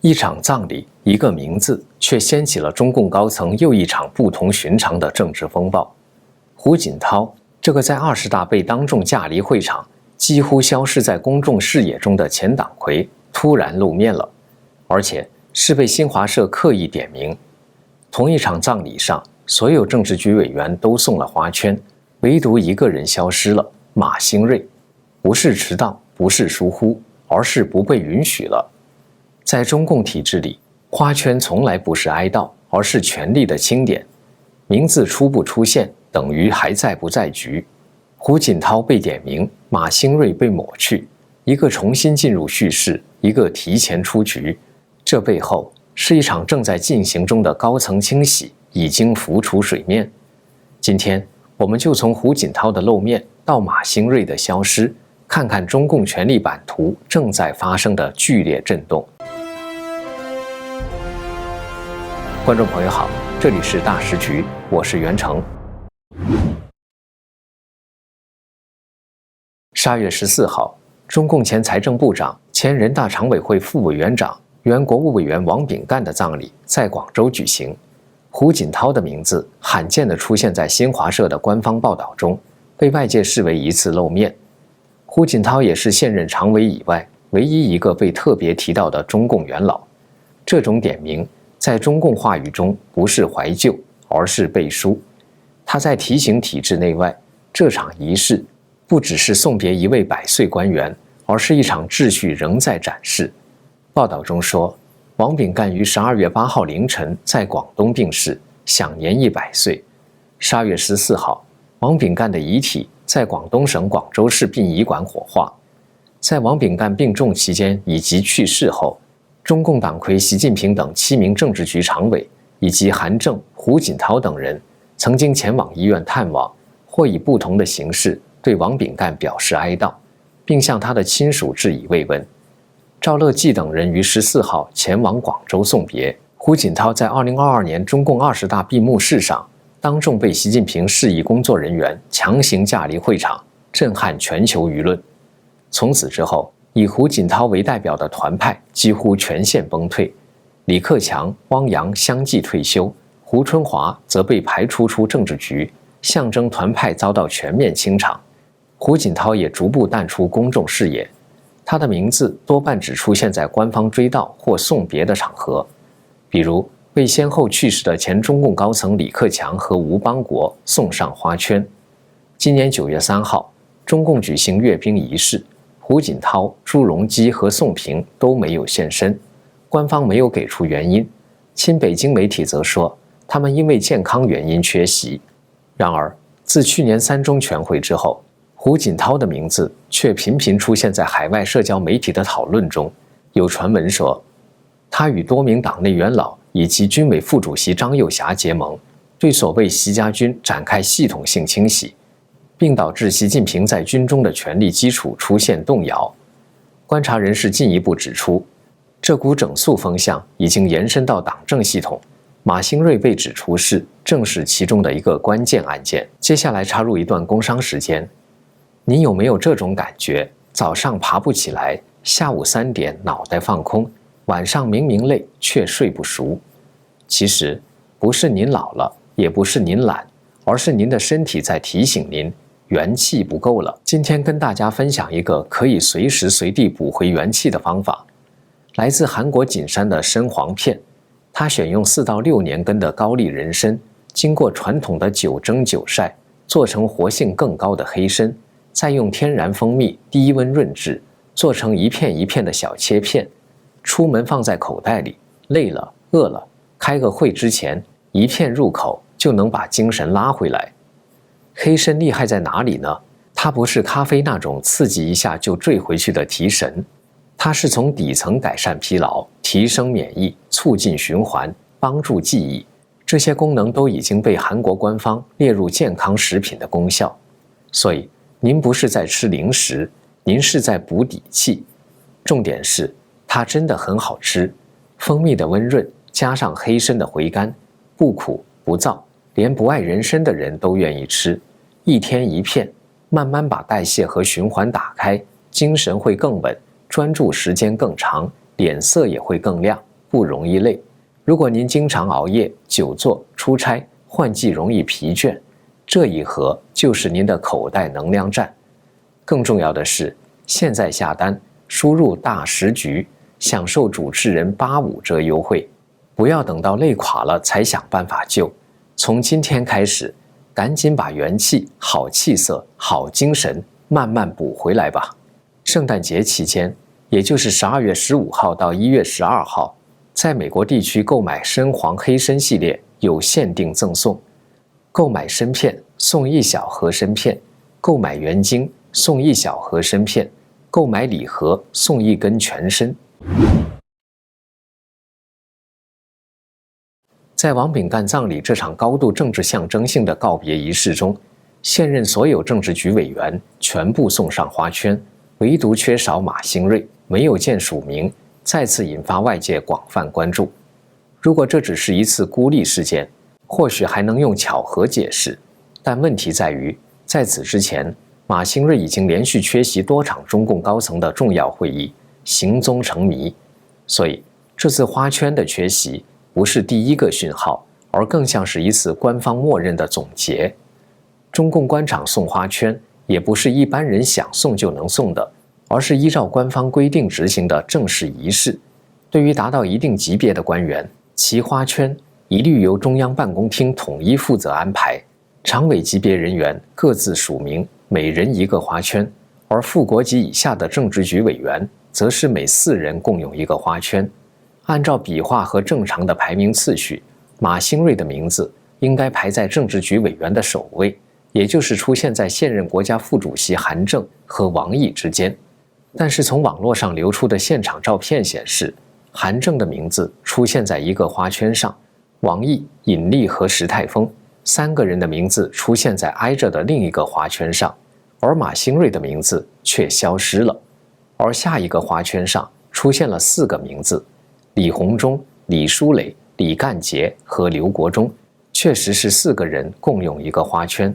一场葬礼，一个名字，却掀起了中共高层又一场不同寻常的政治风暴。胡锦涛这个在20大被当众架离会场，几乎消失在公众视野中的前党魁，突然露面了，而且是被新华社刻意点名。同一场葬礼上，所有政治局委员都送了花圈，唯独一个人消失了，马兴瑞。不是迟到，不是疏忽，而是不被允许了。在中共体制里，花圈从来不是哀悼，而是权力的清点。名字出不出现，等于还在不在局。胡锦涛被点名，马兴瑞被抹去，一个重新进入叙事，一个提前出局。这背后是一场正在进行中的高层清洗，已经浮出水面。今天，我们就从胡锦涛的露面到马兴瑞的消失，看看中共权力版图正在发生的剧烈震动。观众朋友好，这里是大时局，我是袁成。8月14号，中共前财政部长、前人大常委会副委员长、原国务委员王炳干的葬礼在广州举行。胡锦涛的名字罕见地出现在新华社的官方报道中，被外界视为一次露面。胡锦涛也是现任常委以外唯一一个被特别提到的中共元老。这种点名在中共话语中不是怀旧，而是背书。他在提醒体制内外，这场仪式不只是送别一位100岁官员，而是一场秩序仍在展示。报道中说，王炳干于12月8号凌晨在广东病逝，享年100岁。8月14号，王炳干的遗体在广东省广州市殡仪馆火化。在王炳干病重期间以及去世后，中共党魁习近平等7名政治局常委以及韩正、胡锦涛等人曾经前往医院探望，或以不同的形式对王炳干表示哀悼，并向他的亲属致以慰问。赵乐际等人于14号前往广州送别。胡锦涛在2022年中共20大闭幕式上当众被习近平示意工作人员强行架离会场，震撼全球舆论。从此之后，以胡锦涛为代表的团派几乎全线崩退，李克强、汪洋相继退休，胡春华则被排除出政治局，象征团派遭到全面清场。胡锦涛也逐步淡出公众视野，他的名字多半只出现在官方追悼或送别的场合，比如为先后去世的前中共高层李克强和吴邦国送上花圈。今年9月3号，中共举行阅兵仪式，胡锦涛、朱镕基和宋平都没有现身，官方没有给出原因。亲北京媒体则说，他们因为健康原因缺席。然而，自去年3中全会之后，胡锦涛的名字却频频出现在海外社交媒体的讨论中。有传闻说，他与多名党内元老以及军委副主席张又侠结盟，对所谓习家军展开系统性清洗，并导致习近平在军中的权力基础出现动摇。观察人士进一步指出，这股整肃风向已经延伸到党政系统，马兴瑞被指出事正是其中的一个关键案件。接下来插入一段工商时间，你有没有这种感觉？早上爬不起来，下午3点脑袋放空，晚上明明累却睡不熟。其实不是您老了，也不是您懒，而是您的身体在提醒您元气不够了。今天跟大家分享一个可以随时随地补回元气的方法，来自韩国锦山的参黄片。它选用4到6年根的高丽人参，经过传统的9蒸9晒，做成活性更高的黑参，再用天然蜂蜜低温润制，做成一片一片的小切片。出门放在口袋里，累了饿了，开个会之前一片入口，就能把精神拉回来。黑参厉害在哪里呢？它不是咖啡那种刺激一下就坠回去的提神，它是从底层改善疲劳，提升免疫，促进循环，帮助记忆。这些功能都已经被韩国官方列入健康食品的功效。所以您不是在吃零食，您是在补底气。重点是它真的很好吃，蜂蜜的温润加上黑参的回甘，不苦不燥，连不爱人参的人都愿意吃。1天1片，慢慢把代谢和循环打开，精神会更稳，专注时间更长，脸色也会更亮。不容易累。如果您经常熬夜、久坐、出差，换季容易疲倦，这一盒就是您的口袋能量站。更重要的是，现在下单，输入大食局，享受主持人85折优惠。不要等到累垮了才想办法救，从今天开始，赶紧把元气、好气色、好精神慢慢补回来吧。圣诞节期间，也就是12月15号到1月12号，在美国地区购买深黄黑参系列有限定赠送，购买参片送1小盒参片，购买原精送1小盒参片，购买礼盒送1根全参。在王炳干葬礼这场高度政治象征性的告别仪式中，现任所有政治局委员全部送上花圈，唯独缺少马兴瑞，没有见署名，再次引发外界广泛关注。如果这只是一次孤立事件，或许还能用巧合解释，但问题在于，在此之前，马兴瑞已经连续缺席多场中共高层的重要会议，行踪成谜。所以，这次花圈的缺席不是第一个讯号，而更像是一次官方默认的总结。中共官场送花圈也不是一般人想送就能送的，而是依照官方规定执行的正式仪式。对于达到一定级别的官员，其花圈一律由中央办公厅统一负责安排，常委级别人员各自署名，每人1个花圈，而副国级以下的政治局委员则是每4人共用1个花圈。按照笔画和正常的排名次序，马兴瑞的名字应该排在政治局委员的首位，也就是出现在现任国家副主席韩正和王毅之间。但是从网络上流出的现场照片显示，韩正的名字出现在1个花圈上，王毅、尹力和石泰峰3个人的名字出现在挨着的另一个花圈上，而马兴瑞的名字却消失了。而下一个花圈上出现了4个名字，李鸿忠、李书磊、李干杰和刘国中，确实是4个人共用1个花圈。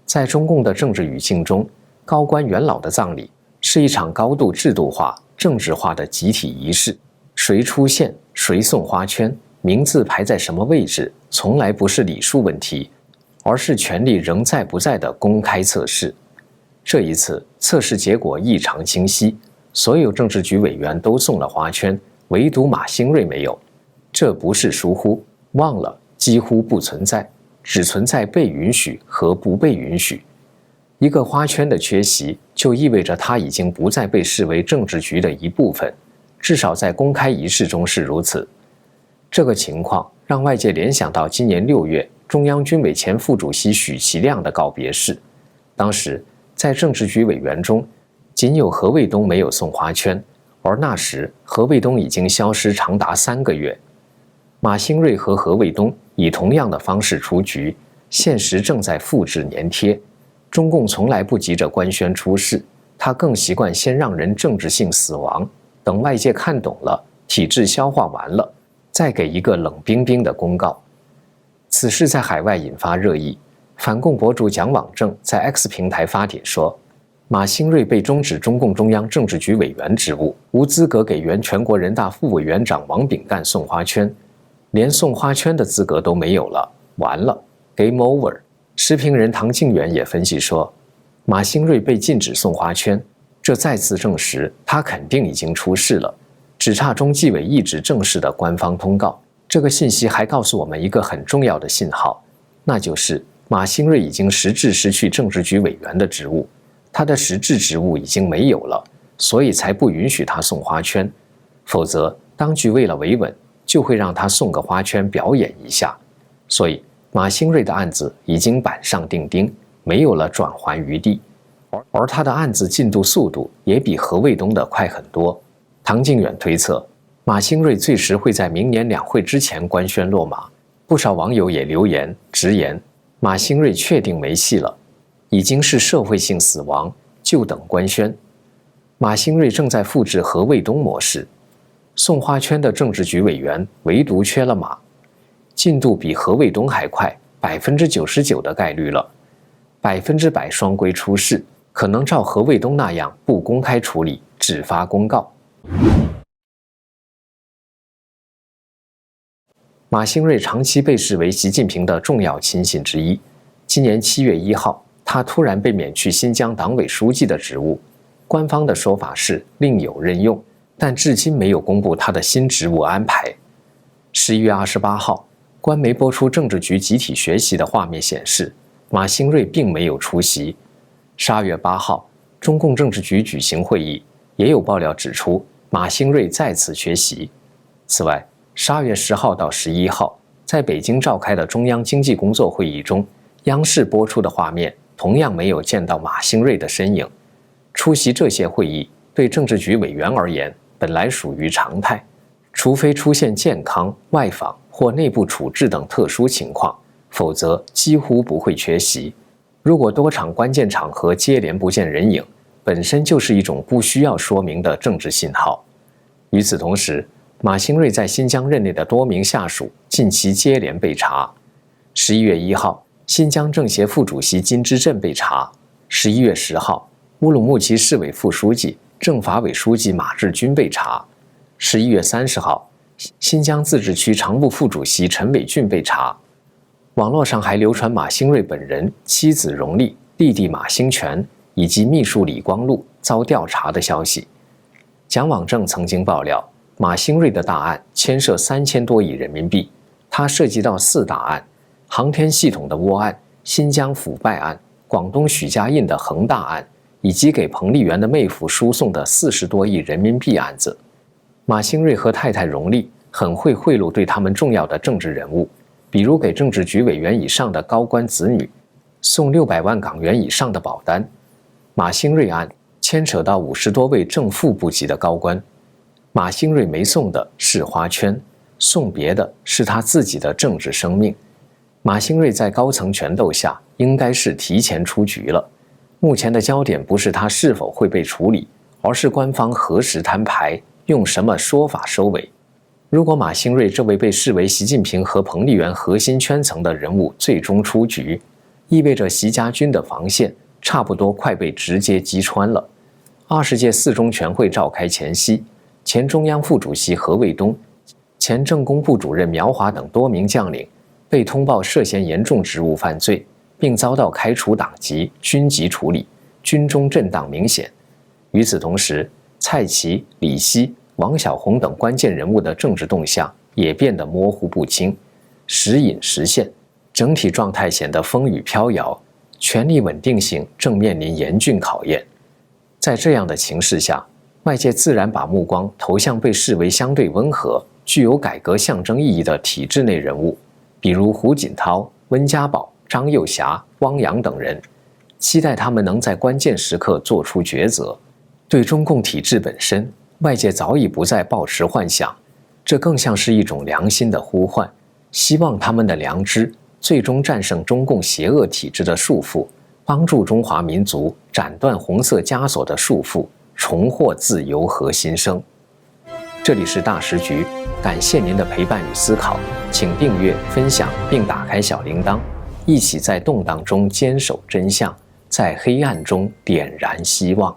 在中共的政治语境中，高官元老的葬礼是一场高度制度化、政治化的集体仪式，谁出现、谁送花圈、名字排在什么位置，从来不是礼数问题，而是权力仍在不在的公开测试。这一次测试结果异常清晰，所有政治局委员都送了花圈，唯独马兴瑞没有。这不是疏忽、忘了，几乎不存在，只存在被允许和不被允许。1个花圈的缺席，就意味着它已经不再被视为政治局的一部分，至少在公开仪式中是如此。这个情况让外界联想到今年6月中央军委前副主席许其亮的告别式。当时在政治局委员中，仅有何卫东没有送花圈，而那时何卫东已经消失长达3个月。马兴瑞和何卫东以同样的方式出局，现实正在复制粘贴。中共从来不急着官宣出事，他更习惯先让人政治性死亡，等外界看懂了，体制消化完了，再给一个冷冰冰的公告。此事在海外引发热议，反共博主蒋网正在 X 平台发帖说，马兴瑞被终止中共中央政治局委员职务，无资格给原全国人大副委员长王炳干送花圈，连送花圈的资格都没有了，完了 ，Game over。时评人唐靖远也分析说，马兴瑞被禁止送花圈，这再次证实他肯定已经出事了，只差中纪委一纸正式的官方通告。这个信息还告诉我们一个很重要的信号，那就是马兴瑞已经实质失去政治局委员的职务，他的实质职务已经没有了，所以才不允许他送花圈，否则当局为了维稳，就会让他送个花圈表演一下。所以马兴瑞的案子已经板上钉钉，没有了转圜余地，而他的案子进度速度也比何卫东的快很多。唐靖远推测，马兴瑞最迟会在明年两会之前官宣落马。不少网友也留言直言，马兴瑞确定没戏了，已经是社会性死亡，就等官宣。马兴瑞正在复制何卫东模式，送花圈的政治局委员唯独缺了马，进度比何卫东还快，99%的概率了，100%双规出事，可能照何卫东那样不公开处理，只发公告。马兴瑞长期被视为习近平的重要亲信之一。今年7月1号，他突然被免去新疆党委书记的职务，官方的说法是另有任用，但至今没有公布他的新职务安排。11月28号，官媒播出政治局集体学习的画面显示，马兴瑞并没有出席。12月8号，中共政治局举行会议，也有爆料指出马兴瑞再次缺席。此外，12月10号到11号，在北京召开的中央经济工作会议中，央视播出的画面同样没有见到马兴瑞的身影。出席这些会议对政治局委员而言本来属于常态，除非出现健康、外访或内部处置等特殊情况，否则几乎不会缺席。如果多场关键场合接连不见人影，本身就是一种不需要说明的政治信号。与此同时，马兴瑞在新疆任内的多名下属近期接连被查。11月1号，新疆政协副主席金之镇被查。11月10号，乌鲁木齐市委副书记、政法委书记马志军被查。11月30号，新疆自治区常务副主席陈伟俊被查。网络上还流传马兴瑞本人、妻子荣丽、弟弟马兴全以及秘书李光禄遭调查的消息。蒋网正曾经爆料，马兴瑞的大案牵涉3000多亿人民币，它涉及到4大案：航天系统的窝案、新疆腐败案、广东许家印的恒大案，以及给彭丽媛的妹夫输送的40多亿人民币案子。马兴瑞和太太荣丽很会贿赂对他们重要的政治人物，比如给政治局委员以上的高官子女送600万港元以上的保单。马兴瑞案牵扯到50多位正副部级的高官，马兴瑞没送的是花圈，送别的是他自己的政治生命。马兴瑞在高层权斗下应该是提前出局了，目前的焦点不是他是否会被处理，而是官方何时摊牌，用什么说法收尾。如果马兴瑞这位被视为习近平和彭丽媛核心圈层的人物最终出局，意味着习家军的防线差不多快被直接击穿了。20届4中全会召开前夕，前中央副主席何卫东、前政工部主任苗华等多名将领被通报涉嫌严重职务犯罪，并遭到开除党籍、军籍处理，军中震荡明显。与此同时，蔡奇、李希、王小红等关键人物的政治动向也变得模糊不清，时隐时现，整体状态显得风雨飘摇，权力稳定性正面临严峻考验。在这样的情势下，外界自然把目光投向被视为相对温和、具有改革象征意义的体制内人物，比如胡锦涛、温家宝、张又侠、汪洋等人，期待他们能在关键时刻做出抉择。对中共体制本身，外界早已不再抱持幻想，这更像是一种良心的呼唤，希望他们的良知最终战胜中共邪恶体制的束缚，帮助中华民族斩断红色枷锁的束缚，重获自由和新生。这里是大时局，感谢您的陪伴与思考，请订阅、分享并打开小铃铛，一起在动荡中坚守真相，在黑暗中点燃希望。